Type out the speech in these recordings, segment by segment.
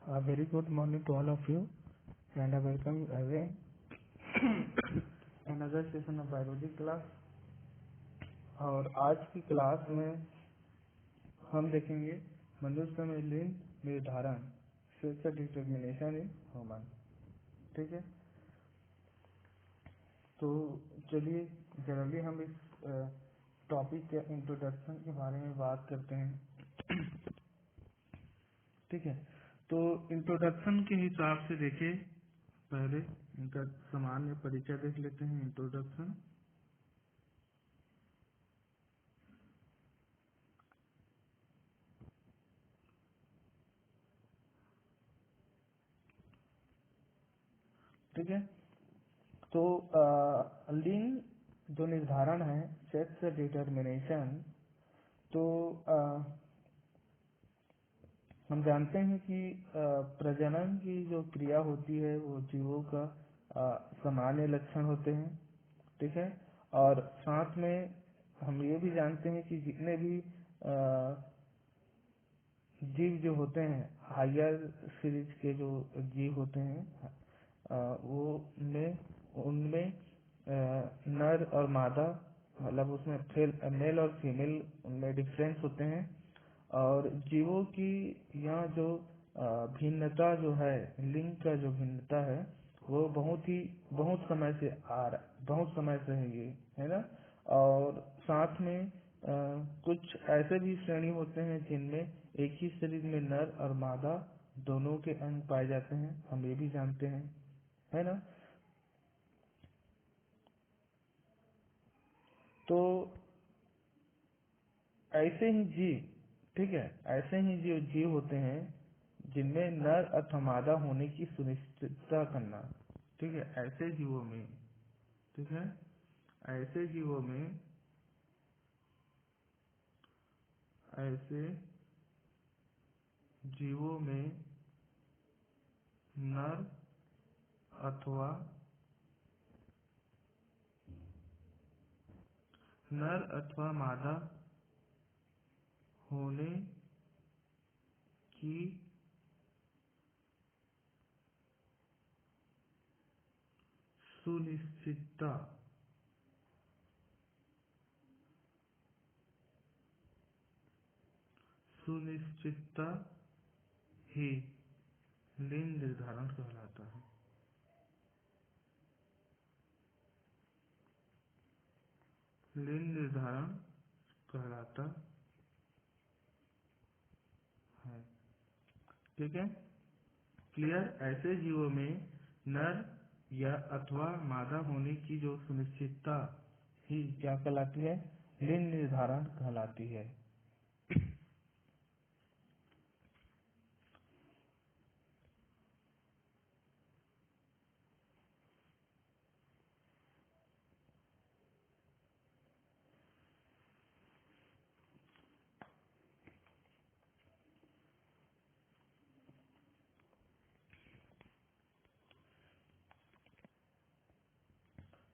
A very good morning to all of you, and I welcome you again another session of biology class। और आज की class में हम देखेंगे मनुष्य में लिंग निर्धारण, सेक्स डिटर्मिनेशन इन ह्यूमन। ठीक है, तो चलिए जनरली हम इस टॉपिक के इंट्रोडक्शन के बारे में बात करते हैं। ठीक है, तो इंट्रोडक्शन के हिसाब से देखिए, पहले इनका सामान्य परिचय देख लेते हैं। इंट्रोडक्शन, ठीक है। तो लिंग जो निर्धारण है, सेक्स डिटर्मिनेशन, तो हम जानते हैं कि प्रजनन की जो क्रिया होती है वो जीवों का सामान्य लक्षण होते हैं। ठीक है, और साथ में हम ये भी जानते हैं कि जितने भी जीव जो होते हैं, हायर सीरीज के जो जीव होते हैं, वो उनमें नर और मादा, मतलब उसमें मेल और फीमेल उनमें डिफरेंस होते हैं। और जीवों की यहाँ जो भिन्नता जो है, लिंग का जो भिन्नता है, वो बहुत समय से बहुत समय से है, ये है ना। और साथ में कुछ ऐसे भी श्रेणी होते हैं जिनमें एक ही शरीर में नर और मादा दोनों के अंग पाए जाते हैं, हम ये भी जानते हैं, है ना। तो ऐसे ही जीव, ठीक है, ऐसे ही जो जीव होते हैं जिनमें नर अथवा मादा होने की सुनिश्चितता करना। ठीक है, ऐसे जीवों में, ठीक है, ऐसे जीवों में, ऐसे जीवों में नर अथवा मादा होने की सुनिश्चितता ही लिंग निर्धारण कहलाता है। लिंग निर्धारण कहलाता है। ठीक है, क्लियर। ऐसे जीवों में नर या अथवा मादा होने की जो सुनिश्चितता ही क्या कहलाती है, लिंग निर्धारण कहलाती है।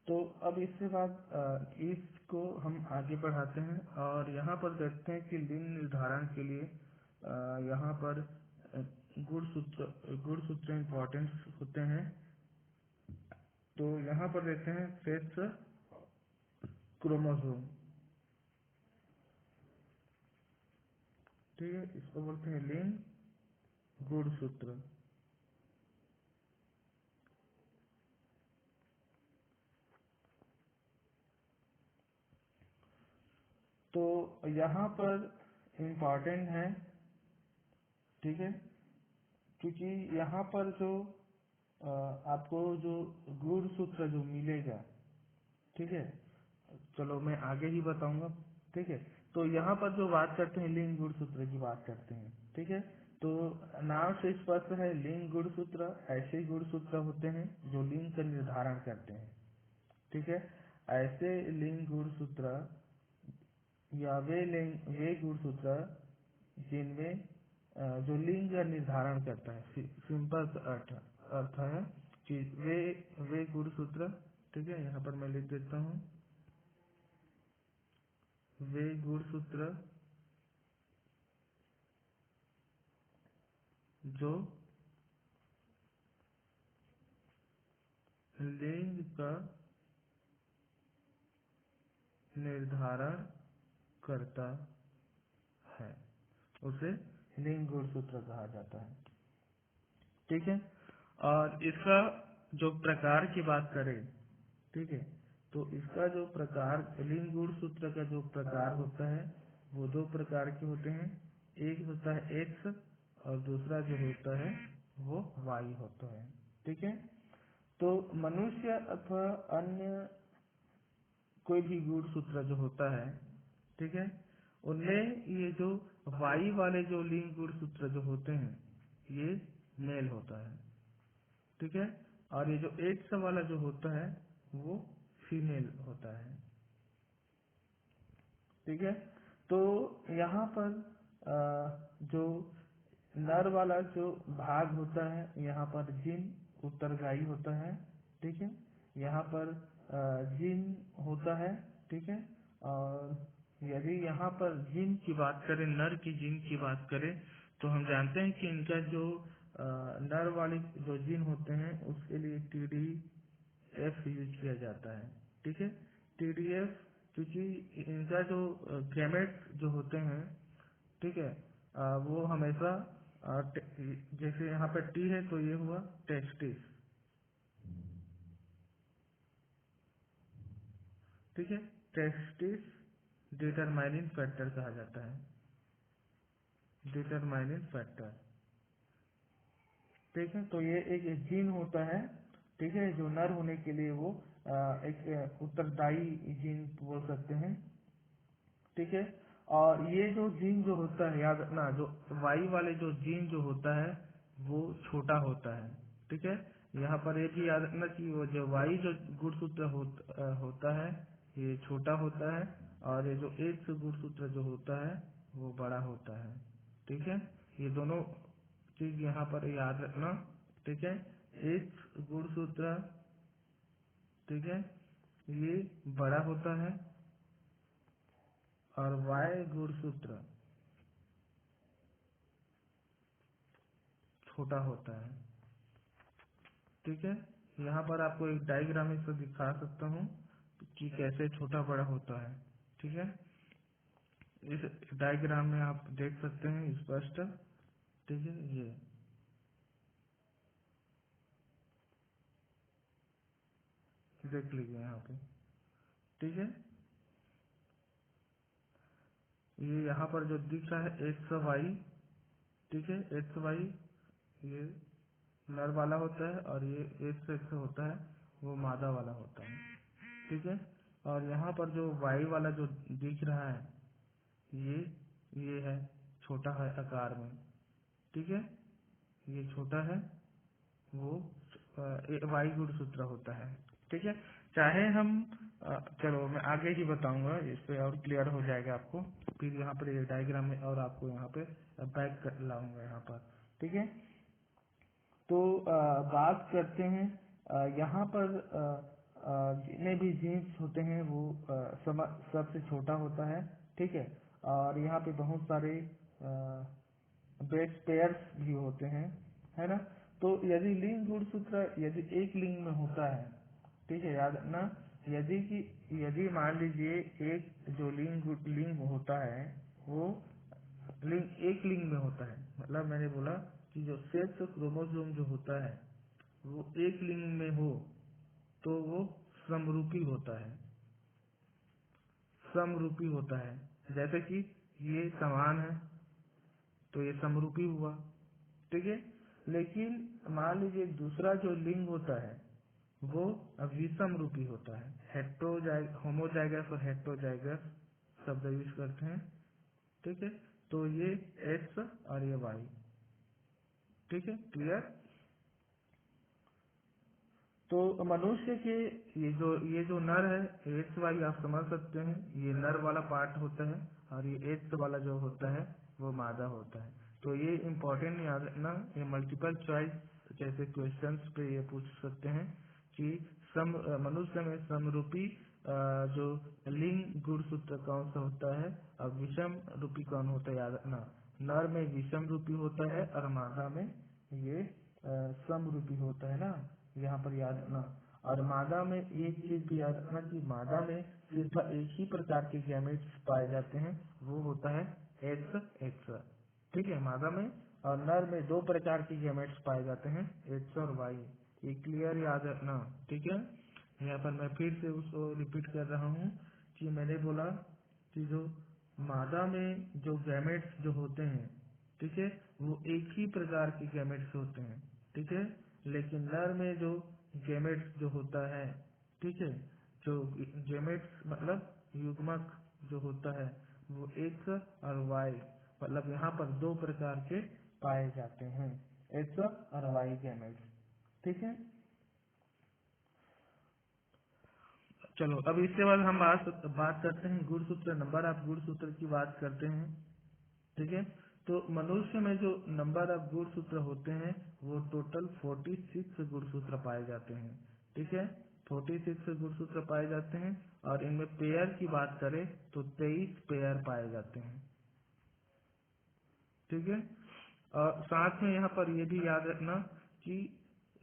तो अब इसके बाद इसको हम आगे बढ़ाते हैं और यहाँ पर देखते हैं कि लिंग निर्धारण के लिए यहाँ पर गुणसूत्र इम्पोर्टेंट होते हैं। तो यहाँ पर देखते हैं सेक्स क्रोमोसोम। ठीक है, इसको बोलते हैं लिंग गुणसूत्र। तो यहाँ पर इम्पोर्टेंट है, ठीक है, क्योंकि यहाँ पर जो आपको जो गुणसूत्र जो मिलेगा, ठीक है, चलो मैं आगे ही बताऊंगा। ठीक है, तो यहाँ पर जो बात करते हैं लिंग गुणसूत्र की बात करते हैं। ठीक है, तो नाम से स्पष्ट है, लिंग गुणसूत्र ऐसे गुणसूत्र होते हैं जो लिंग का निर्धारण करते हैं। ठीक है, ऐसे लिंग गुणसूत्र या वे गुणसूत्र जिनमें जो लिंग का निर्धारण करता है, सिंपल अर्थ है कि वे गुणसूत्र, ठीक है, यहाँ पर मैं लिख देता हूँ, वे गुणसूत्र जो लिंग का निर्धारण करता है, उसे लिंग गुणसूत्र कहा जाता है। ठीक है। और इसका जो प्रकार की बात करें, ठीक है, तो इसका जो प्रकार लिंग गुणसूत्र का जो प्रकार होता है वो दो प्रकार के होते हैं। एक होता है एक्स और दूसरा जो होता है वो वाई होता है। ठीक है। तो मनुष्य अथवा अन्य कोई भी गुणसूत्र जो होता है, ठीक है, उनमें ये जो वाई वाले जो लिंग गुणसूत्र जो होते हैं ये मेल होता है। ठीक है। और ये जो एक्स वाला जो होता है वो फीमेल होता है। ठीक है। तो यहाँ पर जो नर वाला जो भाग होता है यहाँ पर जिन उत्तरदायी होता है। ठीक है। यहाँ पर जिन होता है। ठीक है। और यदि यहाँ पर जिन की बात करें, नर की जिन की बात करें, तो हम जानते हैं कि इनका जो नर वाले जो जिन होते हैं उसके लिए TDF यूज किया जाता है। ठीक है। TDF क्योंकि इनका जो गैमेट जो होते हैं, ठीक है, वो हमेशा जैसे यहाँ पे T है तो ये हुआ टेस्टिस। ठीक है। टेस्टिस डिटरमाइनिंग फैक्टर कहा जाता है, डिटरमाइनिंग फैक्टर। ठीक है। तो ये एक जीन होता है, ठीक है, जो नर होने के लिए वो एक उत्तरदायी जीन बोल सकते हैं। ठीक है। और ये जो जीन जो होता है, याद रखना, जो वाई वाले जो जीन जो होता है वो छोटा होता है। ठीक है। यहाँ पर ये भी याद रखना कि वो जो वाई जो गुणसूत्र होता है ये छोटा होता है, और ये जो एक्स गुणसूत्र जो होता है वो बड़ा होता है। ठीक है। ये दोनों चीज यहाँ पर याद रखना। ठीक है। एक्स गुणसूत्र, ठीक है, ये बड़ा होता है और वाई गुणसूत्र छोटा होता है। ठीक है। यहाँ पर आपको एक डायग्राम इसको दिखा सकता हूँ कि कैसे छोटा बड़ा होता है। ठीक है। इस डायग्राम में आप देख सकते हैं स्पष्ट। ठीक है। ये देख लीजिए यहाँ पे। ठीक है। ये यहाँ पर जो दिख रहा है एक्स वाई, ठीक है, एक्स वाई ये नर वाला होता है और ये एक्स एक्स होता है वो मादा वाला होता है। ठीक है। और यहाँ पर जो वाई वाला जो दिख रहा है ये ये है, छोटा है आकार में। ठीक है। ये छोटा है, वो वाई गुणसूत्र होता है। ठीक है। चाहे हम चलो मैं आगे ही बताऊंगा, इस पे और क्लियर हो जाएगा आपको। फिर यहाँ पर ये डायग्राम में और आपको यहाँ पे बैक कर लाऊंगा यहाँ पर। ठीक है। तो बात करते हैं यहाँ पर जितने भी जीन्स होते हैं वो सबसे छोटा होता है। ठीक है। और यहाँ पे बहुत सारे बेस पेयर्स भी होते हैं, है ना। तो यदि लिंग गुणसूत्र यदि एक लिंग में होता है, ठीक है, याद रखना, यदि मान लीजिए एक जो लिंग होता है वो लिंग एक लिंग में होता है, मतलब मैंने बोला कि जो सेक्स क्रोमोसोम जो होता है वो एक लिंग में हो तो वो समरूपी होता है, समरूपी होता है। जैसे कि ये समान है तो ये समरूपी हुआ। ठीक है। लेकिन मान लीजिए दूसरा जो लिंग होता है वो विषम रूपी होता है, होमोजाइगस और हेट्रोजाइगस शब्द यूज करते हैं। ठीक है। तो ये एक्स और ये वाई। ठीक है। क्लियर। तो मनुष्य के ये जो नर है एक्स वाई आप समझ सकते हैं, ये नर वाला पार्ट होता है और ये एक्स वाला जो होता है वो मादा होता है। तो ये इम्पोर्टेंट याद रखना, ये मल्टीपल चॉइस जैसे क्वेश्चंस पे ये पूछ सकते हैं कि मनुष्य में समरूपी जो लिंग गुणसूत्र कौन सा होता है और विषम रूपी कौन होता है। याद रखना, नर में विषम रूपी होता है और मादा में ये समरूपी होता है ना, यहाँ पर याद रखना। और मादा में एक चीज भी याद रखना कि मादा में सिर्फ एक ही प्रकार के गैमेट्स पाए जाते हैं, वो होता है एक्स एक्स। ठीक है, मादा में। और नर में दो प्रकार के गैमेट्स पाए जाते हैं, एक्स और वाई। ये क्लियर याद रखना। ठीक है, यहाँ पर मैं फिर से उसको रिपीट कर रहा हूँ कि मैंने बोला कि जो मादा में जो गैमेट्स जो होते हैं, ठीक है, वो एक ही प्रकार के गैमेट्स होते हैं। ठीक है, लेकिन नर में जो गैमेट्स जो होता है, ठीक है, जो गैमेट्स मतलब युग्मक जो होता है वो एक्स और वाई, मतलब यहाँ पर दो प्रकार के पाए जाते हैं, एक्स और वाई गैमेट्स। ठीक है, चलो अब इसके बाद हम बात करते हैं गुणसूत्र नंबर ऑफ गुणसूत्र की बात करते हैं। ठीक है, तो मनुष्य में जो नंबर ऑफ गुणसूत्र होते हैं वो टोटल 46 गुणसूत्र पाए जाते हैं। ठीक है, 46 गुणसूत्र पाए जाते हैं और इनमें पेयर की बात करें तो 23 पेयर पाए जाते हैं। ठीक है, और साथ में यहाँ पर ये भी याद रखना कि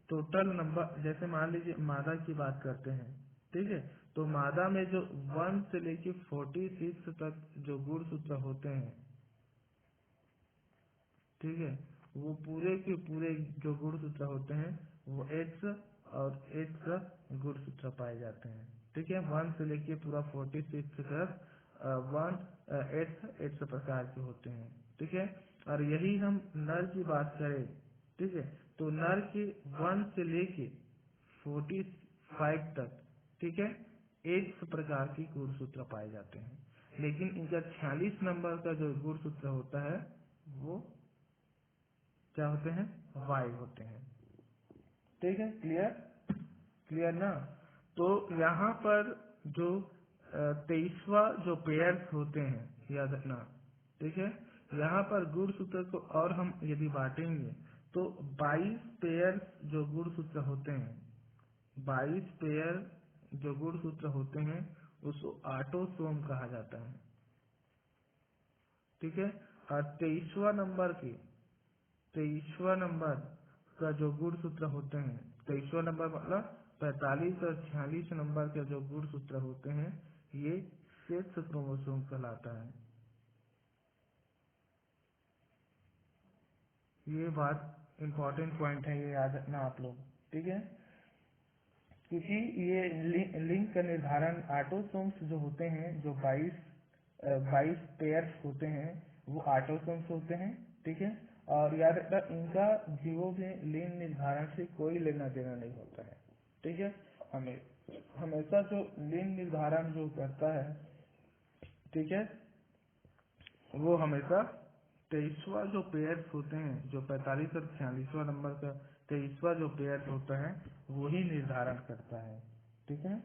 टोटल नंबर, जैसे मान लीजिए मादा की बात करते हैं, ठीक है, तो मादा में जो 1 से लेके 46 तक जो गुणसूत्र होते हैं, ठीक है, वो पूरे के पूरे जो गुणसूत्र होते हैं वो एक्स और एक्स गुणसूत्र पाए जाते हैं। ठीक है, 1 से लेके पूरा 46 तक 1 एक्स एक्स प्रकार के होते हैं। ठीक है, और यही हम नर की बात करें, ठीक है, तो नर के 1 से लेके 45 तक, ठीक है, एक्स प्रकार की गुणसूत्र पाए जाते हैं। लेकिन इनका 46 नंबर का जो गुणसूत्र होता है वो क्या होते हैं, वाई होते हैं। ठीक है, क्लियर क्लियर ना। तो यहाँ पर जो 23वां जो पेयर्स होते हैं याद रखना। ठीक है, यहाँ पर गुणसूत्र को और हम यदि बांटेंगे तो 22 पेयर्स जो गुणसूत्र होते हैं, 22 पेयर जो गुणसूत्र होते हैं उसको ऑटोसोम कहा जाता है। ठीक है, और 23वां नंबर का जो गुणसूत्र होते हैं, 23वां नंबर मतलब 45 और 46 नंबर के जो गुणसूत्र होते हैं ये सेक्स क्रोमोसोम कहलाता है। ये बात इम्पोर्टेंट पॉइंट है, ये याद रखना आप लोग। ठीक है, क्योंकि ये लिंग का निर्धारण ऑटोसोम्स जो होते हैं, जो 22 पेयर्स होते हैं वो ऑटोसोम्स होते हैं। ठीक है, और याद रखना इनका जीवों में लिंग निर्धारण से कोई लेना देना नहीं होता है। ठीक है, हमें हमेशा जो लिंग निर्धारण जो करता है, ठीक है, वो हमेशा 23वां जो पेयर्स होते हैं, जो 45 और 46वां नंबर का 23वां जो पेयर्स होता है वो ही निर्धारण करता है। ठीक है,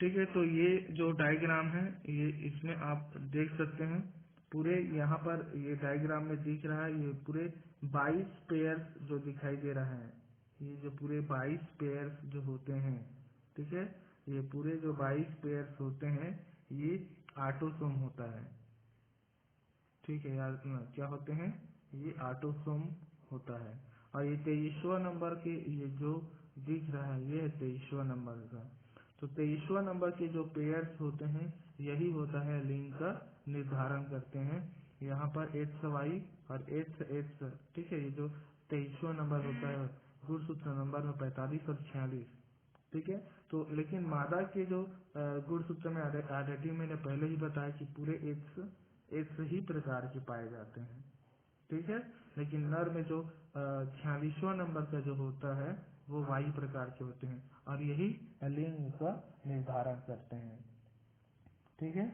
ठीक है, तो ये जो डायग्राम है ये इसमें आप देख सकते हैं पूरे, यहाँ पर ये डायग्राम में दिख रहा है ये पूरे 22 पेयर्स जो दिखाई दे रहा है, ये जो पूरे 22 पेयर्स जो होते हैं, ठीक है, ये पूरे जो 22 पेयर्स होते हैं ये ऑटोसोम होता है। ठीक है, याद रखना क्या होते हैं, ये ऑटोसोम होता है। और ये 23वां नंबर के ये जो दिख रहा है ये है 23वां नंबर का। तो 23वां नंबर के जो पेयर्स होते हैं यही होता है लिंग का निर्धारण करते हैं। यहाँ पर एक्स वाई और एक्स एक्स, ठीक है, ये जो 23वां नंबर होता है गुणसूत्र नंबर में 45 और 46। ठीक है, तो लेकिन मादा के जो गुणसूत्र में ऑलरेडी मैंने पहले ही बताया कि पूरे एक्स ही प्रकार के पाए जाते हैं। ठीक है, लेकिन नर में जो 46वां नंबर का जो होता है वो वाई प्रकार के होते हैं और यही लिंग का निर्धारण करते हैं। ठीक है,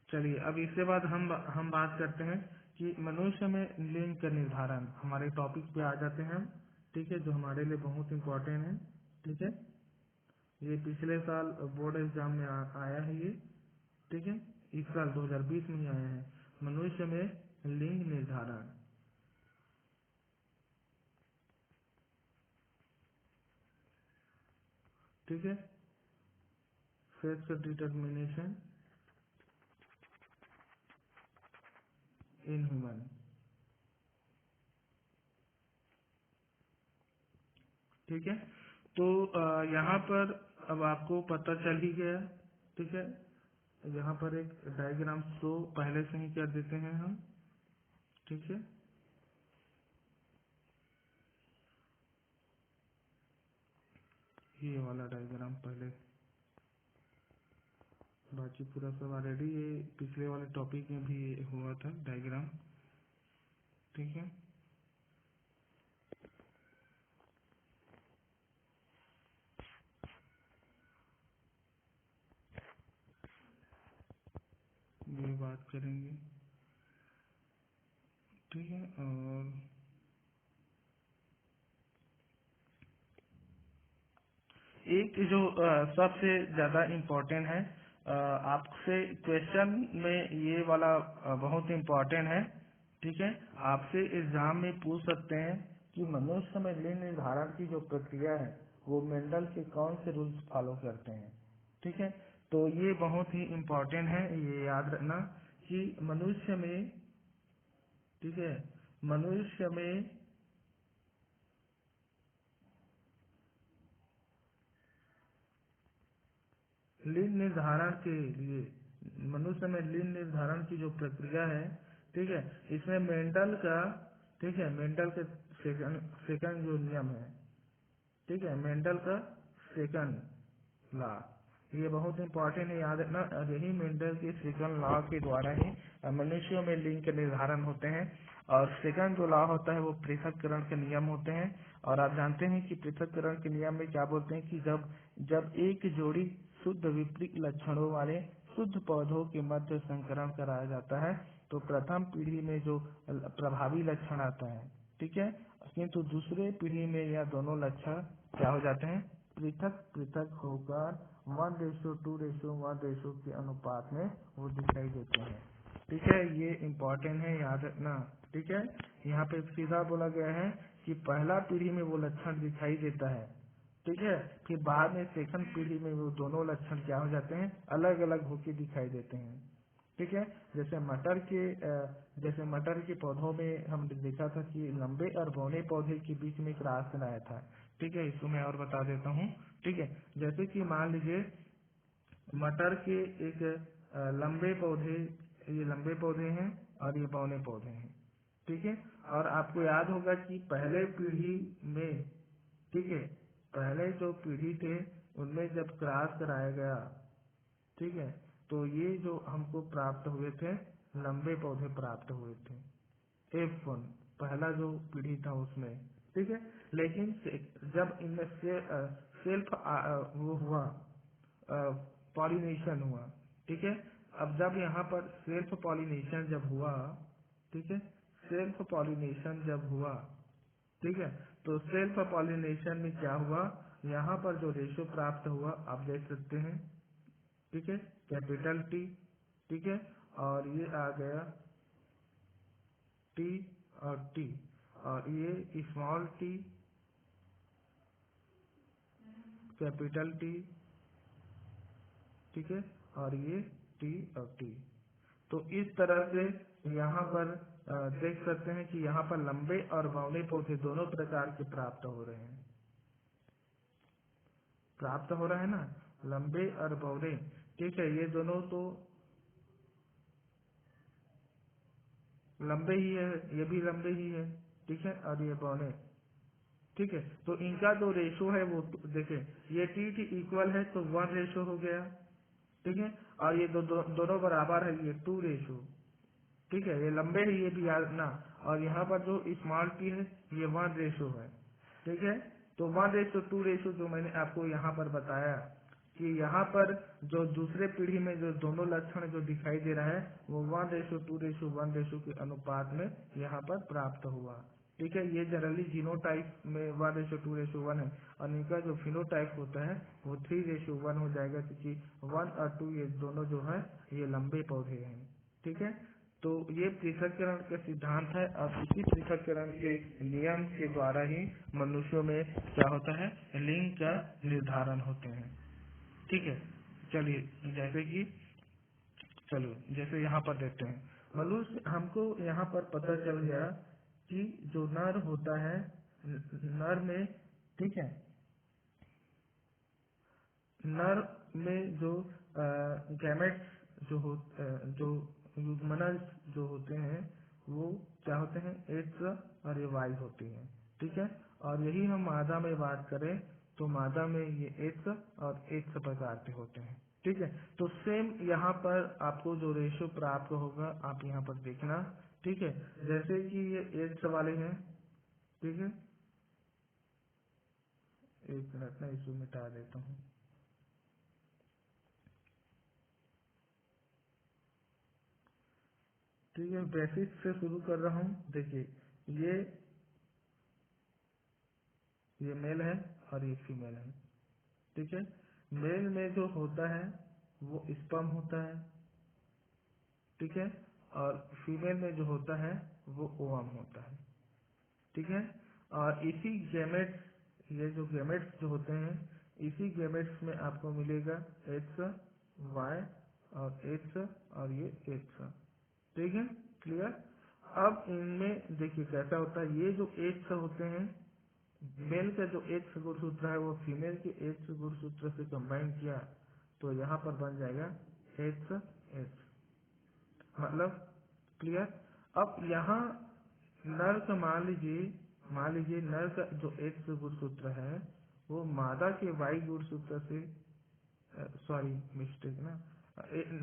चलिए अब इसके बाद हम बात करते हैं कि मनुष्य में लिंग का निर्धारण, हमारे टॉपिक पे आ जाते हैं हम। ठीक है, जो हमारे लिए बहुत इम्पोर्टेंट है। ठीक है, ये पिछले साल बोर्ड एग्जाम में आया है ये। ठीक है, इस साल 2020 में ही आया है, मनुष्य में लिंग निर्धारण। ठीक है, सेक्स डिटर्मिनेशन इन ह्यूमन। ठीक है, तो यहाँ पर अब आपको पता चल ही गया। ठीक है, यहाँ पर एक डायग्राम शो पहले से ही कर देते हैं हम। ठीक है, ये वाला डायग्राम पहले, बाकी पूरा सब ऑलरेडी ये पिछले वाले टॉपिक में भी ये हुआ था डायग्राम। ठीक है, ये बात करेंगे। ठीक है, और एक जो सबसे ज्यादा इम्पोर्टेंट है, आपसे क्वेश्चन में ये वाला बहुत इम्पोर्टेंट है। ठीक है, आपसे एग्जाम में पूछ सकते हैं कि मनुष्य में लिंग निर्धारण की जो प्रक्रिया है वो मेंडल के कौन से रूल्स फॉलो करते हैं। ठीक है, तो ये बहुत ही इम्पोर्टेंट है, ये याद रखना कि मनुष्य में, ठीक है, मनुष्य में लिंग निर्धारण के लिए, मनुष्य में लिंग निर्धारण की जो प्रक्रिया है, ठीक है, इसमें मेंडल का, ठीक है, मेंडल के सेकंड जो नियम है, ठीक है, मेंडल का सेकंड लॉ, ये बहुत इंपॉर्टेंट है, याद रखना। और यही मेंडल के सेकंड लॉ के द्वारा ही मनुष्यों में लिंग के निर्धारण होते हैं। और सेकंड जो लॉ होता है वो पृथक्करण के नियम होते हैं। और आप जानते हैं कि पृथक्करण के नियम में क्या बोलते हैं कि जब जब एक जोड़ी शुद्ध विपरीत लक्षणों वाले शुद्ध पौधों के मध्य संकरण कराया जाता है तो प्रथम पीढ़ी में जो प्रभावी लक्षण आता है, ठीक है, किंतु दूसरे पीढ़ी में यह दोनों लक्षण क्या हो जाते हैं, पृथक पृथक होकर 1:2:1 के अनुपात में वो दिखाई देते हैं। ठीक है, ये इम्पोर्टेंट है, याद रखना। ठीक है, यहाँ पे सीधा बोला गया है कि पहला पीढ़ी में वो लक्षण दिखाई देता है, ठीक है, फिर बाद में सेकंड पीढ़ी में वो दोनों लक्षण क्या हो जाते हैं, अलग अलग होके दिखाई देते हैं। ठीक है, जैसे मटर के पौधों में हमने देखा था कि लंबे और बौने पौधे के बीच में एक रास्ता बनाया था। ठीक है, इसको मैं और बता देता हूँ। ठीक है, जैसे कि मान लीजिए मटर के एक लंबे पौधे, ये लंबे पौधे हैं और ये बौने पौधे हैं। ठीक है, और आपको याद होगा कि पहले पीढ़ी में, ठीक है, पहले जो पीढ़ी थे उनमें जब क्रॉस कराया गया, ठीक है, तो ये जो हमको प्राप्त हुए थे लंबे पौधे प्राप्त हुए थे, F1 पहला जो पीढ़ी था उसमें। ठीक है, लेकिन जब इनमें से सेल्फ वो हुआ, पॉलिनेशन हुआ, ठीक है, अब जब यहाँ पर सेल्फ पॉलिनेशन जब हुआ, ठीक है, सेल्फ पॉलिनेशन जब हुआ, ठीक है, तो सेल्फ पॉलिनेशन में क्या हुआ, यहाँ पर जो रेशो प्राप्त हुआ आप देख सकते हैं। ठीक है, कैपिटल टी, ठीक है, और ये आ गया टी और टी, और ये स्मॉल टी, कैपिटल टी, ठीक है, और ये टी और टी। तो इस तरह से यहाँ पर देख सकते हैं कि यहाँ पर लंबे और बौने पौधे दोनों प्रकार के प्राप्त हो रहे हैं, प्राप्त हो रहा है ना, लंबे और बौने। ठीक है, ये दोनों तो लंबे ही है, ये भी लंबे ही है, ठीक है, और ये बौने। ठीक है, तो इनका जो रेशो है वो देखे, ये टी टी इक्वल है तो 1 रेशो हो गया, ठीक है, और ये दोनों बराबर है, ये 2 रेशो। ठीक है, ये लंबे है, ये भी याद रखना। और यहाँ पर जो स्मॉल टी है ये 1 रेशो है। ठीक है, तो 1:2 रेशो जो मैंने आपको यहाँ पर बताया कि यहाँ पर जो दूसरे पीढ़ी में जो दोनों लक्षण जो दिखाई दे रहा है वो 1:2:1 के अनुपात में यहाँ पर प्राप्त हुआ। ठीक है, ये जनरली जीनोटाइप में 1:2:1 है, और इनका जो फिनोटाइप होता है वो 3:1 हो जाएगा, क्योंकि 1 और 2 ये दोनों जो है ये लंबे पौधे हैं। ठीक है, तो ये पृथक्करण का सिद्धांत है और इसी पृथक्करण के नियम के द्वारा ही मनुष्यों में क्या होता है, लिंग का निर्धारण होते हैं। ठीक है, चलिए जैसे कि चलो जैसे यहाँ पर देखते हैं, मनुष्य हमको यहाँ पर पता चल गया कि जो नर होता है, नर में, ठीक है, नर में जो गैमेट्स जो युग्मनज जो होते हैं वो क्या होते हैं, एक्स और ये वाई होती हैं। ठीक है, और यही हम मादा में बात करें तो मादा में ये एक्स और एक्स प्रकार के होते हैं। ठीक है, तो सेम यहाँ पर आपको जो रेशो प्राप्त होगा आप यहाँ पर देखना। ठीक है, जैसे कि ये एक्स वाले हैं, ठीक है, एक मिनट ना इसको मिटा देता हूँ। ठीक है, बेसिस से शुरू कर रहा हूँ। देखिए ये मेल है और ये फीमेल है। ठीक है, मेल में जो होता है वो स्पर्म होता है। ठीक है, और फीमेल में जो होता है वो ओवम होता है। ठीक है, और इसी गैमेट्स, ये जो गैमेट्स जो होते हैं, इसी गैमेट्स में आपको मिलेगा एक्स, वाई और एक्स और ये एक्स। ठीक है, क्लियर। अब इनमें देखिए कैसा होता है, ये जो एक्स होते हैं, मेल का जो एक्स गुणसूत्र है वो फीमेल के एक्स गुणसूत्र से कंबाइन किया तो यहाँ पर बन जाएगा एक्स एक्स, मतलब क्लियर। अब यहाँ नर का मान लीजिए नर का जो एक्स गुणसूत्र है वो मादा के वाई गुणसूत्र से, सॉरी मिस्टेक ना,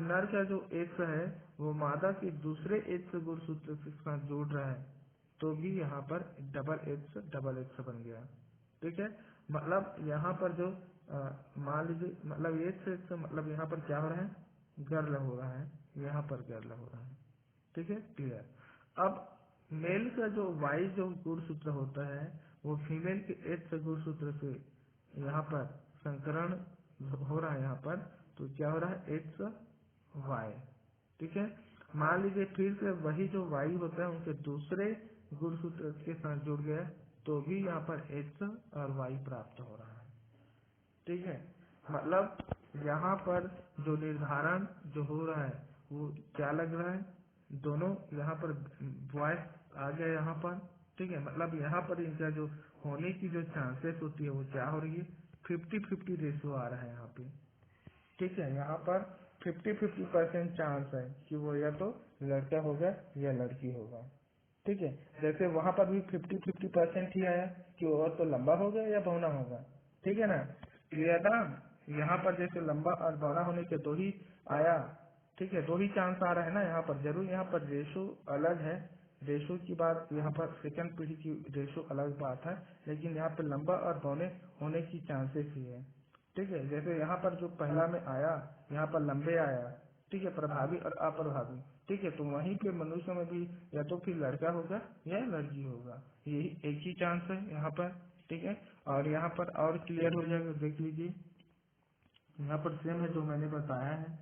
नर का जो एक्स है वो मादा के दूसरे एक्स गुणसूत्र के साथ जोड़ रहा है तो भी यहाँ पर डबल एक्स बन गया। ठीक है, मतलब यहाँ पर जो मान लीजिए, मतलब एक्स एक्स मतलब यहाँ पर क्या हो रहा है, गर्ल हो रहा है, यहाँ पर गर्ल हो रहा है। ठीक है, क्लियर। अब मेल का जो वाई जो गुणसूत्र होता है वो फीमेल के एक्स गुणसूत्र से यहाँ पर संकरण हो रहा है, यहाँ पर तो क्या हो रहा है, एक्स वाई। ठीक है, मान लीजिए फिर से वही जो वाई होता है उनके दूसरे गुणसूत्र के साथ जुड़ गया तो भी यहाँ पर एक्स और वाई प्राप्त हो रहा है। ठीक है, मतलब यहाँ पर जो निर्धारण जो हो रहा है वो क्या लग रहा है, दोनों यहाँ पर वॉइस आ गया यहाँ पर। ठीक है, मतलब यहाँ पर इनका जो होने की जो चांसेस होती है वो क्या हो रही है, 50-50 रेशियो आ रहा है यहाँ पे। ठीक है, यहाँ पर 50-50% चांस है कि वो या तो लड़का होगा या लड़की होगा। ठीक है, जैसे वहां पर भी 50-50% ही आया कि वो तो लंबा होगा या बौना होगा। ठीक है ना, क्लियर ना। यहाँ पर जैसे लंबा और बौना होने के दो ही आया। ठीक है, दो ही चांस आ रहा है ना यहाँ पर, जरूर यहाँ पर रेशो अलग है, रेशो की बात यहाँ पर सेकंड पीढ़ी की रेशो अलग बात है, लेकिन यहाँ पर लंबा और बौने होने की चांसेस ही है। ठीक है, जैसे यहाँ पर जो पहला में आया यहाँ पर लंबे आया। ठीक है, प्रभावी और अप्रभावी। ठीक है, तो वहीं पे मनुष्य में भी या तो फिर लड़का होगा या लड़की होगा, यही एक ही चांस है यहाँ पर। ठीक है, और यहाँ पर और क्लियर हो जाएगा, देख लीजिए यहाँ पर सेम है जो मैंने बताया है।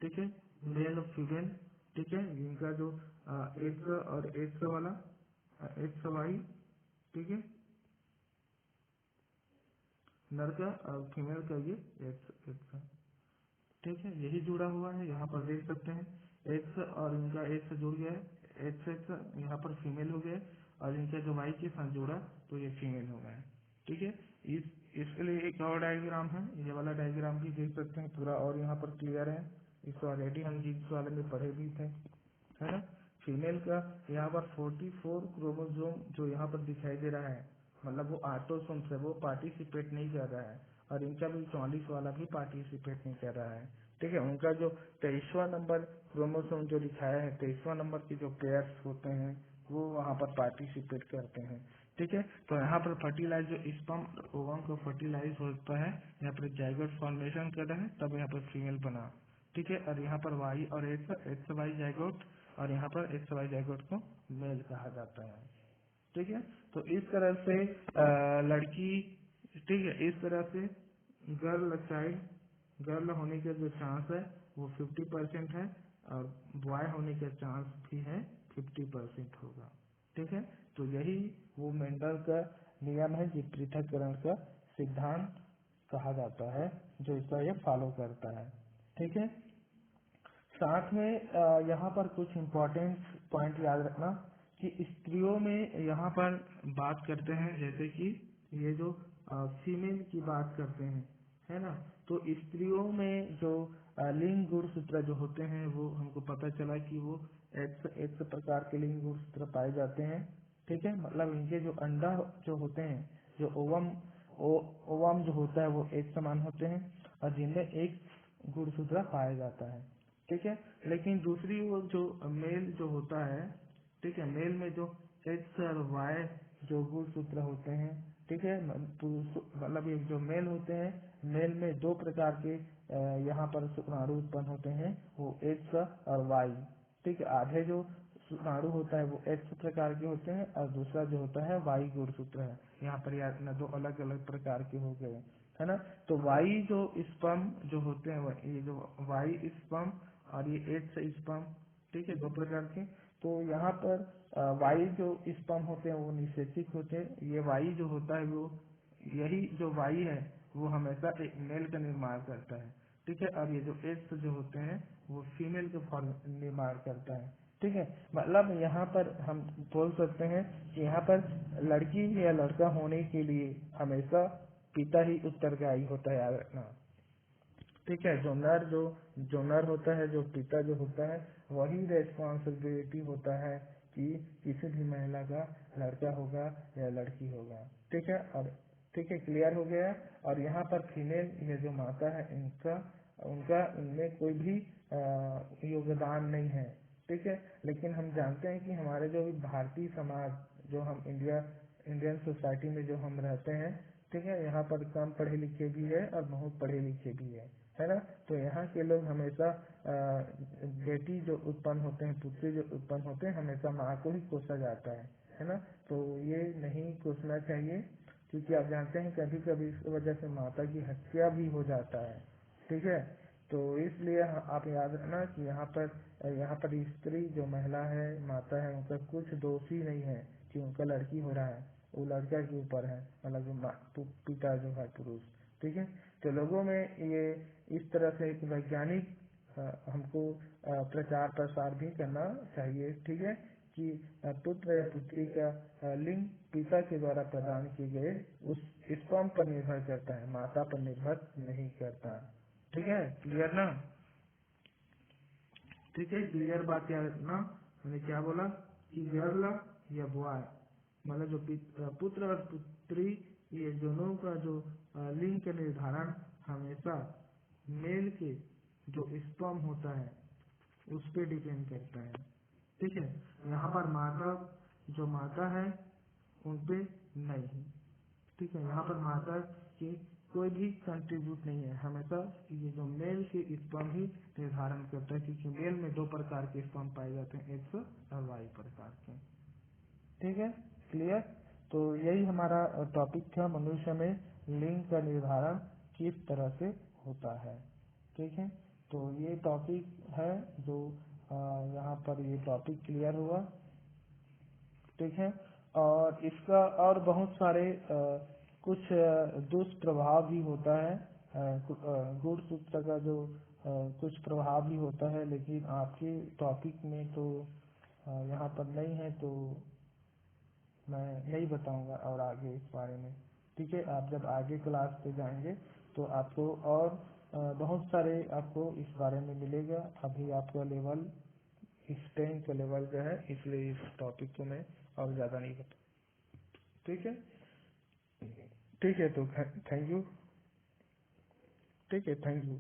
ठीक है, मेल और फीमेल। ठीक है, इनका जो एक्स और एक्स वाला एक्स वाई, ठीक है, नर का और फीमेल का ये एक्स एक्स। ठीक है, यही जुड़ा हुआ है, यहाँ पर देख सकते हैं एक्स और इनका एक्स जुड़ गया है, एक्स एक्स यहाँ पर फीमेल हो गया और इनका जो वाई के साथ जोड़ा तो ये फीमेल हो गया है। ठीक है, इसके लिए एक और डायग्राम है, ये वाला डायग्राम भी देख सकते हैं पूरा, और यहाँ पर क्लियर है, इसको ऑलरेडी हम जीन्स वाले में पढ़े भी थे, है ना। फीमेल का यहाँ पर 44 क्रोमोसोम जो यहाँ पर दिखाई दे रहा है, मतलब वो ऑटोसोम से वो पार्टिसिपेट नहीं कर रहा है, और इनका भी 44 वाला भी पार्टिसिपेट नहीं कर रहा है। ठीक है, उनका जो 23वां नंबर क्रोमोसोम जो दिखाया है, 23वां नंबर के जो पेयर्स होते हैं वो वहाँ पर पार्टिसिपेट करते हैं। ठीक है, तो यहाँ पर फर्टिलाइज जो स्पर्म ओवम को फर्टिलाइज होता है, यहाँ पर जाइगोट फॉर्मेशन कर रहा है, तब यहाँ पर फीमेल बना। ठीक है, और यहाँ पर वाई और एक्स वाई जाइगोट, और यहाँ पर एक्स वाई जाइगोट को मेल कहा जाता है। ठीक है, तो इस तरह से लड़की, ठीक है, इस तरह से गर्ल चाइल्ड, गर्ल होने के जो चांस है वो 50% है, और बॉय होने का चांस भी है 50% होगा। ठीक है, तो यही वो मेंडल का नियम है, जिस पृथक्करण का सिद्धांत कहा जाता है, जो इसका ये फॉलो करता है। ठीक है, साथ में यहाँ पर कुछ इम्पोर्टेंट पॉइंट याद रखना कि स्त्रियों में यहाँ पर बात करते हैं, जैसे कि ये जो फीमेल की बात करते हैं, है ना, तो स्त्रियों में जो लिंग गुणसूत्र जो होते हैं, वो हमको पता चला कि वो एक्स प्रकार के लिंग गुणसूत्र पाए जाते हैं। ठीक है, मतलब इनके जो अंडा जो होते हैं, जो ओवम जो होता है वो एक समान होते हैं, और जिनमें एक गुणसूत्र पाया जाता है। ठीक है, लेकिन दूसरी ओर जो मेल जो होता है, ठीक है, मेल में जो एक्स और वाई जो गुणसूत्र होते हैं, ठीक है, मतलब ये जो मेल होते हैं, मेल में दो प्रकार के यहाँ पर शुक्राणु उत्पन्न होते हैं, वो एक्स और वाई। ठीक है, आधे जो शुक्राणु होता है वो एक्स प्रकार के होते हैं, और दूसरा जो होता है वाई गुणसूत्र है। यहाँ पर यार ना दो अलग अलग प्रकार के हो गए, है ना। तो वाई जो स्पर्म जो होते हैं, ये जो वाई स्पर्म और ये एक्स स्पर्म, ठीक है, दो प्रकार के। तो यहाँ पर वाई जो स्पर्म होते हैं वो निषेचित होते हैं, ये वाई जो होता है वो, यही जो वाई है वो हमेशा एक मेल का निर्माण करता है। ठीक है, और ये जो एक्स जो होते हैं वो फीमेल का फॉर्म निर्माण करता है। ठीक है, मतलब यहाँ पर हम बोल सकते हैं कि यहाँ पर लड़की या लड़का होने के लिए हमेशा पिता ही उत्तरदायी होता है, याद रखना। ठीक है, जो नर होता है, जो पिता जो होता है, वही रेस्पॉन्सिबिलिटी होता है कि किसी भी महिला का लड़का होगा या लड़की होगा। ठीक है, और ठीक है, क्लियर हो गया। और यहाँ पर फीमेल ये जो माता है, इनका उनका इनमें कोई भी योगदान नहीं है। ठीक है, लेकिन हम जानते हैं कि हमारे जो भारतीय समाज, जो हम इंडियन सोसाइटी में जो हम रहते हैं, ठीक है, यहाँ पर कम पढ़े लिखे भी है और बहुत पढ़े लिखे भी है ना। तो यहाँ के लोग हमेशा बेटी जो उत्पन्न होते हैं, पुत्री जो उत्पन्न होते हैं, हमेशा माँ को ही कोसा जाता है ना। तो ये नहीं कोसना चाहिए, क्योंकि आप जानते हैं कभी कभी इस वजह से माता की हत्या भी हो जाता है। ठीक है, तो इसलिए आप याद रखना कि यहाँ पर स्त्री जो महिला है, माता है, उनका कुछ दोष ही नहीं है कि उनका लड़की हो रहा है, वो लड़का के ऊपर है, मतलब पिता जो है पुरुष। ठीक है, तो लोगों में ये इस तरह से एक वैज्ञानिक हमको प्रचार प्रसार भी करना चाहिए। ठीक है, कि पुत्र या पुत्री का लिंग पिता के द्वारा प्रदान किए गए उस स्पर्म पर निर्भर करता है, माता पर निर्भर नहीं करता। ठीक है, क्लियर ना। ठीक है, क्लियर बात याद रखना। मैंने क्या बोला कि गर्ल या बॉय, मतलब जो पुत्र और पुत्री, ये दोनों का जो लिंग का निर्धारण हमेशा मेल के जो स्पर्म होता है उस पे डिपेंड करता है। ठीक है, यहाँ पर माता है उन पे नहीं। ठीक है, यहाँ पर माता की कोई भी कंट्रीब्यूट नहीं है, हमेशा ये जो मेल के स्पर्म ही निर्धारण करता है, क्योंकि मेल में दो प्रकार के स्पर्म पाए जाते हैं, एक्स और वाई प्रकार के। ठीक है, क्लियर। तो यही हमारा टॉपिक था, मनुष्य में लिंग का निर्धारण किस तरह से होता है। ठीक है, तो ये टॉपिक है जो यहाँ पर ये टॉपिक क्लियर हुआ। ठीक है, और इसका और बहुत सारे कुछ दुष्प्रभाव भी होता है, गुणसूत्र का जो कुछ प्रभाव भी होता है, लेकिन आपके टॉपिक में तो यहाँ पर नहीं है, तो मैं नहीं बताऊंगा और आगे इस बारे में। ठीक है, आप जब आगे क्लास पे जाएंगे तो आपको और बहुत सारे आपको इस बारे में मिलेगा। अभी आपका लेवल इस 10 का लेवल का है, इसलिए इस टॉपिक को मैं और ज्यादा नहीं बता। ठीक है, ठीक है, तो थैंक यू। ठीक है, थैंक यू।